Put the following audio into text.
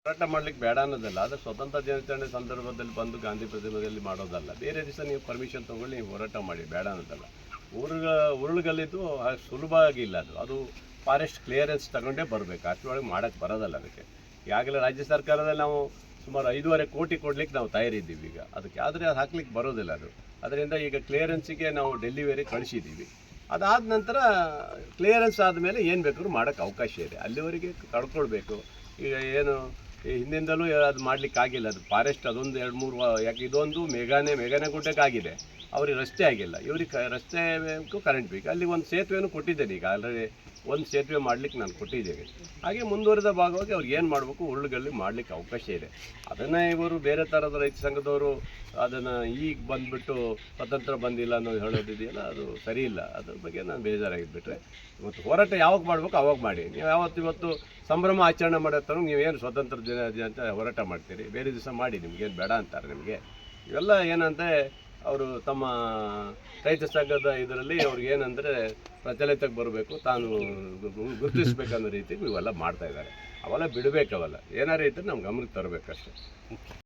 ಹೋರಾಟ ಮಾಡ್ಲಿಕ್ಕೆ ಬೇಡ ಅನ್ನೋದಲ್ಲ, ಆದರೆ ಸ್ವತಂತ್ರ ದಿನಾಚರಣೆ ಸಂದರ್ಭದಲ್ಲಿ ಬಂದು ಗಾಂಧಿ ಪ್ರತಿಮೆಯಲ್ಲಿ ಮಾಡೋದಲ್ಲ. ಬೇರೆ ದಿವಸ ನೀವು ಪರ್ಮಿಷನ್ ತೊಗೊಳ್ಳಿ, ನೀವು ಹೋರಾಟ ಮಾಡಿ, ಬೇಡ ಅನ್ನೋದಲ್ಲ. ಉರುಳುಗಲ್ಲಿದ್ದು ಸುಲಭ ಆಗಿಲ್ಲ, ಅದು ಫಾರೆಸ್ಟ್ ಕ್ಲಿಯರೆನ್ಸ್ ತಗೊಂಡೇ ಬರಬೇಕು. ಅಷ್ಟರೊಳಗೆ ಮಾಡೋಕ್ಕೆ ಬರೋದಲ್ಲ. ಅದಕ್ಕೆ ಈಗಾಗಲೇ ರಾಜ್ಯ ಸರ್ಕಾರದಲ್ಲಿ ನಾವು ಸುಮಾರು 5.5 ಕೋಟಿ ಕೊಡ್ಲಿಕ್ಕೆ ನಾವು ತಯಾರಿದ್ದೀವಿ ಈಗ. ಅದಕ್ಕೆ ಆದರೆ ಅದು ಹಾಕ್ಲಿಕ್ಕೆ ಬರೋದಿಲ್ಲ. ಅದರಿಂದ ಈಗ ಕ್ಲಿಯರೆನ್ಸಿಗೆ ನಾವು ಡೆಲ್ಲಿವರೆಗೆ ಕಳಿಸಿದ್ದೀವಿ. ಅದಾದ ನಂತರ ಕ್ಲಿಯರೆನ್ಸ್ ಆದಮೇಲೆ ಏನು ಬೇಕಾದ್ರೂ ಮಾಡೋಕ್ಕೆ ಅವಕಾಶ ಇದೆ. ಅಲ್ಲಿವರೆಗೆ ಕಳ್ಕೊಳ್ಬೇಕು. ಈಗ ಏನು ಹಿಂದಿಂದಲೂ ಅದು ಮಾಡಲಿಕ್ಕಾಗಿಲ್ಲ. ಅದು ಫಾರೆಸ್ಟ್ ಅದೊಂದು 2-3 ಯಾಕೆ ಇದೊಂದು ಮೇಘಾನೆ ಗುಡ್ಡಕ್ಕಾಗಿದೆ, ಅವ್ರಿಗೆ ರಸ್ತೆ ಆಗಿಲ್ಲ. ಇವ್ರಿಗೆ ರಸ್ತೆ ಬೇಕು, ಕರೆಂಟ್ ಬೇಕು. ಅಲ್ಲಿ ಒಂದು ಸೇತುವೆನೂ ಕೊಟ್ಟಿದ್ದೇನೆ. ಈಗ ಆಲ್ರೆಡಿ ಒಂದು ಸೇತುವೆ ಮಾಡಲಿಕ್ಕೆ ನಾನು ಕೊಟ್ಟಿದ್ದೇನೆ. ಹಾಗೆ ಮುಂದುವರೆದ ಭಾಗವಾಗಿ ಅವ್ರಿಗೆ ಏನು ಮಾಡಬೇಕು, ಉರುಳುಗಲ್ಲಿ ಮಾಡಲಿಕ್ಕೆ ಅವಕಾಶ ಇದೆ. ಅದನ್ನು ಇವರು ಬೇರೆ ಥರದ ರೈತ ಸಂಘದವರು ಅದನ್ನು ಈಗ ಬಂದುಬಿಟ್ಟು ಸ್ವತಂತ್ರ ಬಂದಿಲ್ಲ ಅನ್ನೋದು ಹೇಳೋದಿದೆಯಲ್ಲ, ಅದು ಸರಿ ಇಲ್ಲ. ಅದ್ರ ಬಗ್ಗೆ ನಾನು ಬೇಜಾರಾಗಿದ್ಬಿಟ್ರೆ, ಇವತ್ತು ಹೋರಾಟ ಯಾವಾಗ ಮಾಡಬೇಕು ಅವಾಗ ಮಾಡಿ. ನೀವು ಇವತ್ತು ಸಂಭ್ರಮ ಆಚರಣೆ ಮಾಡೋ ನೀವೇನು ಸ್ವತಂತ್ರ ದಿನ ಅಂತ ಹೋರಾಟ ಮಾಡ್ತೀರಿ, ಬೇರೆ ದಿವಸ ಮಾಡಿ, ನಿಮಗೇನು ಬೇಡ ಅಂತಾರೆ. ನಿಮಗೆ ಇವೆಲ್ಲ ಏನಂದರೆ ಅವರು ತಮ್ಮ ರೈತ ಸಂಘದ ಇದರಲ್ಲಿ ಅವ್ರಿಗೆ ಏನಂದರೆ ಪ್ರಚಲಿತಕ್ಕೆ ಬರಬೇಕು, ತಾನು ಗುರುತಿಸ್ಬೇಕನ್ನೋ ರೀತಿಗೆ ಇವೆಲ್ಲ ಮಾಡ್ತಾಯಿದ್ದಾರೆ. ಅವೆಲ್ಲ ಬಿಡಬೇಕು. ಅವೆಲ್ಲ ಏನಾರು ಇದ್ದರೆ ನಮ್ಮ ಗಮನಕ್ಕೆ ತರಬೇಕಷ್ಟೆ.